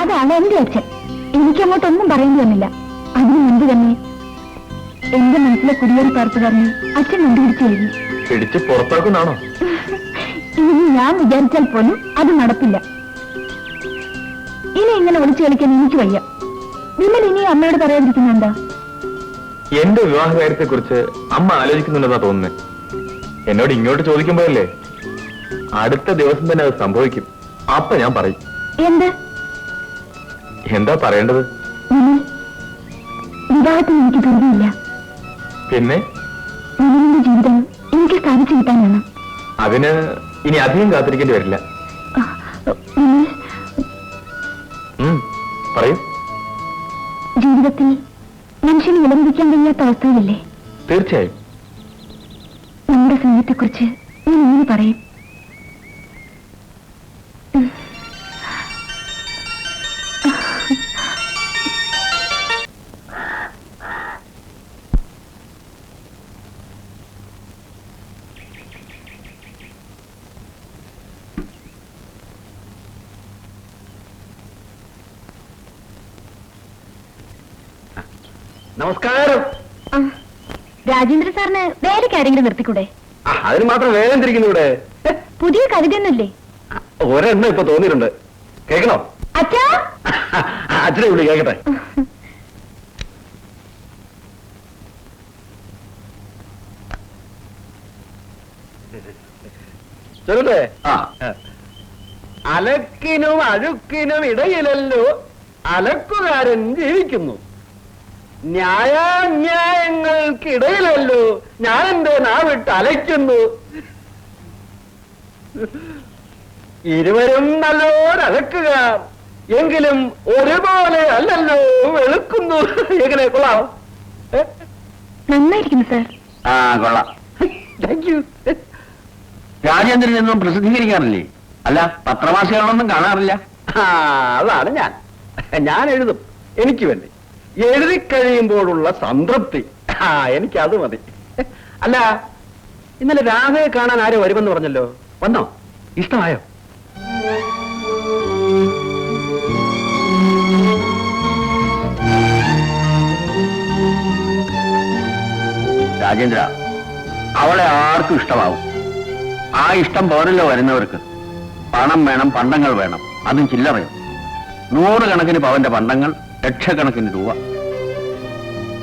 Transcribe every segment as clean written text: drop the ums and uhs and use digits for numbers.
അതാണ് എന്റെ അച്ഛൻ. എനിക്കങ്ങോട്ടൊന്നും പറയേണ്ടി വന്നില്ല. അതിനു മുൻപ് തന്നെ എന്റെ മനസ്സിലെ കുടിയേറി പാർത്തുകാരനെ അച്ഛൻ കണ്ടുപിടിച്ചു കഴിഞ്ഞു. പിടിച്ച് പുറത്താക്കുന്നാണോ? ഇനി ഞാൻ വിചാരിച്ചാൽ പോലും അത് നടപ്പില്ല. ഇനി ഇങ്ങനെ ഒളിച്ചു കളിക്കാൻ എനിക്ക് വയ്യ. വിമൽ ഇനി അമ്മയോട് പറയാതിരിക്കുന്ന എന്താ? എന്റെ വിവാഹ കാര്യത്തെ കുറിച്ച് അമ്മ ആലോചിക്കുന്നുണ്ടെന്നാ തോന്നുന്നത്. എന്നോട് ഇങ്ങോട്ട് ചോദിക്കുമ്പോഴല്ലേ? അടുത്ത ദിവസം തന്നെ അത് സംഭവിക്കും. അപ്പൊ ഞാൻ പറയും. എന്ത്? എന്താ പറയേണ്ടത്? വിമൽ, വിവാഹത്തിന് എനിക്ക് ധൃതിയില്ല. പിന്നെ വിമലിന്റെ ജീവിതം എനിക്ക് സ്ഥാപിച്ചു കിട്ടാനാണ്. അതിന് ഇനി അധികം കാത്തിരിക്കേണ്ടി വരില്ല. പറയൂ. ജീവിതത്തിൽ മനുഷ്യന് വിലമതിക്കാൻ കഴിയാത്ത അവസ്ഥയില്ലേ? തീർച്ചയായും. നമ്മുടെ സ്നേഹത്തെക്കുറിച്ച് ഞാൻ ഇങ്ങനെ പറയും. നമസ്കാരം. രാജേന്ദ്ര സാറിന് വേലയ്ക്ക് ആരെങ്കിലും നിർത്തിക്കൂടെ? അതിന് മാത്രം വേഗം തിരിക്കുന്നു ഇവിടെ. പുതിയ കവിതയൊന്നുമില്ലേ? ഒരെണ്ണം ഇപ്പൊ തോന്നിയിട്ടുണ്ട്. കേൾക്കണോ? അച്ഛാ, അച്ഛനെ വിളി കേൾക്കട്ടെ. ചൊല്ലട്ടെ. അലക്കിനും അഴുക്കിനും ഇടയിലല്ലോ അലക്കുകാരൻ ജീവിക്കുന്നു. ന്യായാന്യായങ്ങൾക്കിടയിലല്ലോ ഞാൻ എന്റെ നാവിട്ട് അലയ്ക്കുന്നു. ഇരുവരും നല്ലോരലക്കുകാർ, എങ്കിലും ഒരുപോലെ അല്ലല്ലോ വെളുക്കുന്നു. എങ്ങനെ? കൊള്ളാം. നന്നായിരിക്കുന്നു സാർ. കൊള്ളാം. Thank you. രാജേന്ദ്രൻ എന്നും പ്രസിദ്ധീകരിക്കാറില്ലേ? അല്ല, പത്രവാസികളൊന്നും കാണാറില്ല. അതാണ് ഞാൻ എഴുതും എനിക്ക് വേണ്ടി. എഴുതി കഴിയുമ്പോഴുള്ള സംതൃപ്തി, എനിക്കത് മതി. അല്ല, ഇന്നലെ രാധയെ കാണാൻ ആരോ വരുമെന്ന് പറഞ്ഞല്ലോ, വന്നോ? ഇഷ്ടമായോ? രാജേന്ദ്ര, അവളെ ആർക്കും ഇഷ്ടമാവും. ആ ഇഷ്ടം പോരല്ലോ വരുന്നവർക്ക്. പണം വേണം, പണ്ടങ്ങൾ വേണം, അതും ചില്ലറയും. 100 കണക്കിന് പവന്റെ പണ്ടങ്ങൾ, ലക്ഷക്കണക്കിന് രൂപ.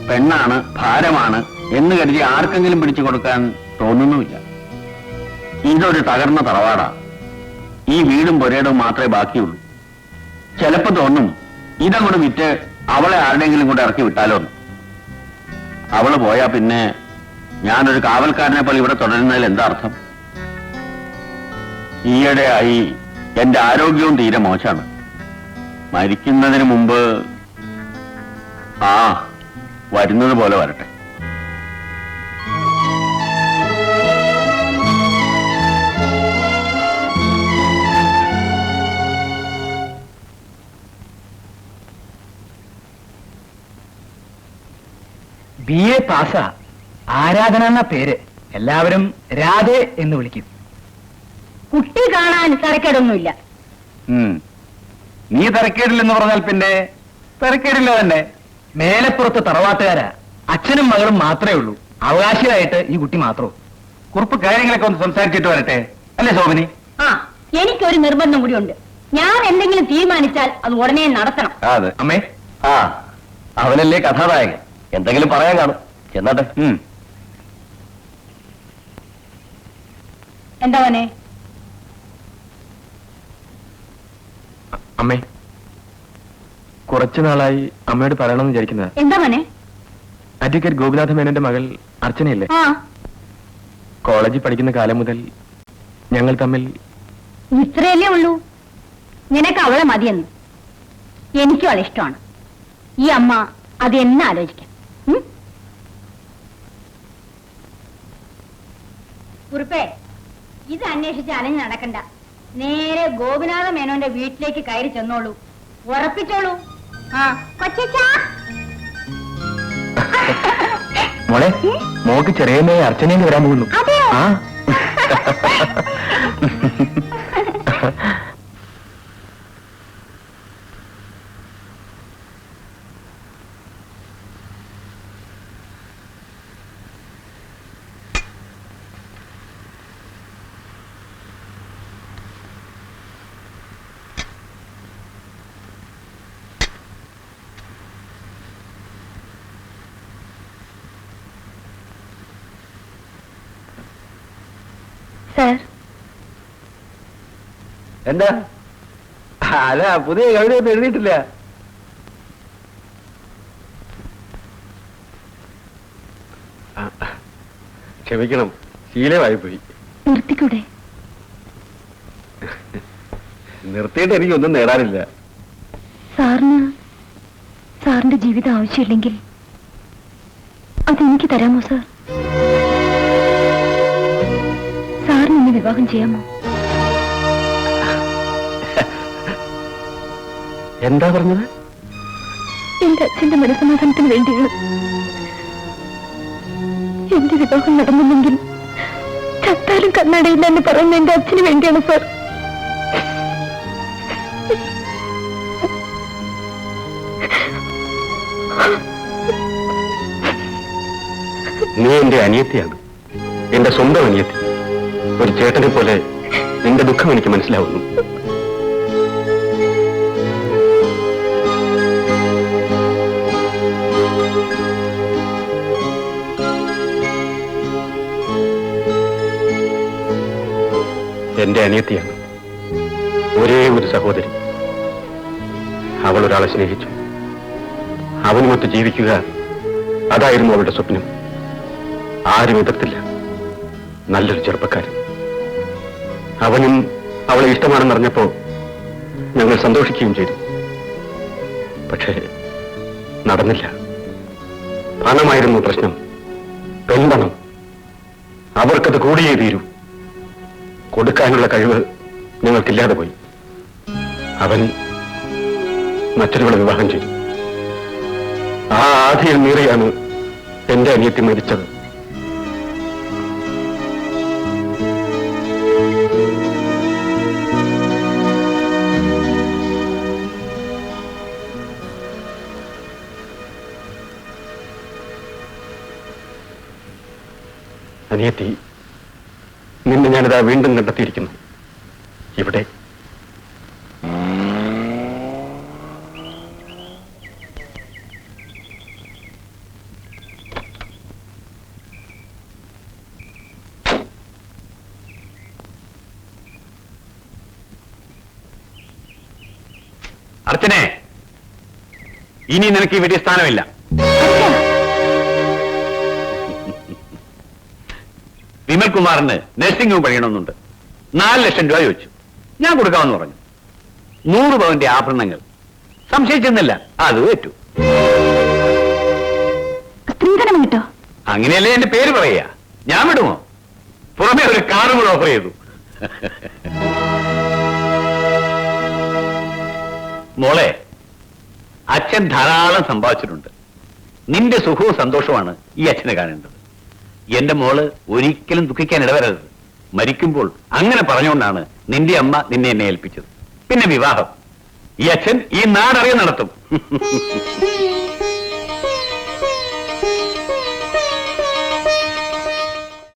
പെണ്ണാണ്, ഭാരമാണ് എന്ന് കരുതി ആർക്കെങ്കിലും പിടിച്ചു കൊടുക്കാൻ തോന്നുന്നുമില്ല. ഇതൊരു തകർന്ന തറവാടാ. ഈ വീടും പുരയിടവും മാത്രമേ ബാക്കിയുള്ളൂ. ചിലപ്പോ തോന്നും ഇതങ്ങോട്ട് വിറ്റ് അവളെ ആരുടെങ്കിലും കൂടെ ഇറക്കി വിട്ടാലോ. അവള് പോയാ പിന്നെ ഞാനൊരു കാവൽക്കാരനെ പോലെ ഇവിടെ തുടരുന്നതിൽ എന്താ അർത്ഥം? ഈയിടെയായി എന്റെ ആരോഗ്യവും തീരെ മോശമാണ്. മരിക്കുന്നതിന് മുമ്പ് വരുന്നത് പോലെ വരട്ടെ. BA പാസാ. ആരാധന എന്ന പേര്. എല്ലാവരും രാധേ എന്ന് വിളിക്കും. കുട്ടി കാണാൻ തരക്കേടൊന്നുമില്ല. നീ തരക്കേടില്ലെന്ന് പറഞ്ഞാൽ പിന്നെ തരക്കേടില്ല തന്നെ. മേലപ്പുറത്ത് തറവാട്ടുകാരാ. അച്ഛനും മകളും മാത്രമേ ഉള്ളൂ. അവകാശിയായിട്ട് ഈ കുട്ടി മാത്രവും. കുറിപ്പ് കാര്യങ്ങളൊക്കെ ഒന്ന് സംസാരിച്ചിട്ട് വരട്ടെ, അല്ലേ ശോഭനി? എനിക്കൊരു നിർബന്ധം കൂടിയുണ്ട്. ഞാൻ എന്തെങ്കിലും തീരുമാനിച്ചാൽ അത് ഉടനെ നടത്തണം. അതെ. അമ്മേ, അവനല്ലേ കഥാനായകൻ, എന്തെങ്കിലും പറയാൻ കാണും. എന്നാട്ടെ. എന്താ മോനെ? അമ്മേ, കുറച്ചുനാളായി അമ്മയോട് പറയണമെന്ന് വിചാരിക്കുന്നത്. എന്താ മോനെ? അഡ്വക്കേറ്റ് ഗോപിനാഥ മേനന്റെ മകൾ അർച്ചനയല്ലേ? കോളേജിൽ പഠിക്കുന്ന കാലം മുതൽ ഞങ്ങൾ തമ്മിൽ. ഇത്രയല്ലേ ഉള്ളൂ? നിനക്ക് അവളെ മതിയെന്ന്. എനിക്കും അവളെ ഇഷ്ടമാണ്. ഈ അമ്മ അത് എന്നെ ആലോചിക്കാം. കുറുപ്പേ, ഇത് അന്വേഷിച്ച് അലഞ്ഞ് നടക്കണ്ട. നേരെ ഗോപിനാഥ മേനോന്റെ വീട്ടിലേക്ക് കയറി ചെന്നോളൂ. ഉറപ്പിച്ചോളൂ. കൊച്ചാ, മോളെ, മോക്ക് ചെറിയ അർച്ചനയിൽ വരാൻ പോകുന്നു. എന്താ? അല്ല, പുതിയ കവിതയൊന്നും എഴുതിയിട്ടില്ല. ക്ഷമിക്കണം, ശീലമായി പോയി. നിർത്തിക്കൂടെ? നിർത്തിയിട്ട് എനിക്കൊന്നും നേടാനില്ല. സാറിന്റെ ജീവിതം ആവശ്യമില്ലെങ്കിൽ അതെനിക്ക് തരാമോ സാർ? സാറിന് എന്നെ വിവാഹം ചെയ്യാമോ? എന്താ പറഞ്ഞത്? എന്റെ അച്ഛന്റെ മനസ്സമാധാനത്തിന് വേണ്ടിയാണ്. എന്റെ വിവാഹം നടന്നില്ലെങ്കിൽ ചത്താലും കണ്ണടയില്ല എന്ന് പറയുന്ന എന്റെ അച്ഛന് വേണ്ടിയാണ് സാർ. നീ എന്റെ അനിയത്തിയാണ്, എന്റെ സ്വന്തം അനിയത്തി. ഒരു ചേട്ടനെ പോലെ നിന്റെ ദുഃഖം എനിക്ക് മനസ്സിലാവുന്നു. എന്റെ അനിയത്തിയാണ്, ഒരേ ഒരു സഹോദരി. അവൾ ഒരാളെ സ്നേഹിച്ചു, അവനുമൊത്ത് ജീവിക്കുക, അതായിരുന്നു അവളുടെ സ്വപ്നം. ആരും എതിർത്തില്ല. നല്ലൊരു ചെറുപ്പക്കാരൻ. അവനും അവളെ ഇഷ്ടമാണെന്നറിഞ്ഞപ്പോ ഞങ്ങൾ സന്തോഷിക്കുകയും ചെയ്തു. പക്ഷേ നടന്നില്ല. പണമായിരുന്നു പ്രശ്നം, പെൺപണം. അവർക്കത് കൂടിയേ തീരൂ. കൊടുക്കാനുള്ള കഴിവ് ഞങ്ങൾക്കില്ലാതെ പോയി. അവൻ മറ്റൊരുവളെ വിവാഹം ചെയ്തു. ആ ആധിയിൽ മീറിയാണ് എന്റെ അനിയത്തി മരിച്ചത്. അനിയത്തി, നിന്നെ ഞാനിതാ വീണ്ടും കണ്ടെത്തിയിരിക്കുന്നു. ഇവിടെ അർച്ചനെ, ഇനി നിനക്ക് ഈ വീട്ടിൽ സ്ഥാനമില്ല. വിമൽകുമാറിന് നഴ്സിംഗ് ഹോം പണിയണമെന്നുണ്ട്. 4 ലക്ഷം രൂപ ചോദിച്ചു. ഞാൻ കൊടുക്കാമെന്ന് പറഞ്ഞു. 100 പവന്റെ ആഭരണങ്ങൾ. സംശയിച്ചെന്നില്ല, അത് ഏറ്റു. സ്ത്രീധനം കിട്ടോ? അങ്ങനെയല്ലേ എന്റെ പേര് പറയുക. ഞാൻ വിടുമോ? പുറമെ ഒരു കാറും കൂടെ ഓഫർ ചെയ്തു. മോളെ, അച്ഛൻ ധാരാളം സമ്പാദിച്ചിട്ടുണ്ട്. നിന്റെ സുഖവും സന്തോഷവുമാണ് ഈ അച്ഛനെ കാണേണ്ടത്. എന്റെ മോള് ഒരിക്കലും ദുഃഖിക്കാൻ ഇടവരരുത്. മരിക്കുമ്പോൾ അങ്ങനെ പറഞ്ഞുകൊണ്ടാണ് നിന്റെ അമ്മ നിന്നെ എന്നെ ഏൽപ്പിച്ചത്. പിന്നെ വിവാഹം ഈ അച്ഛൻ ഈ നാടറിയ നടത്തും.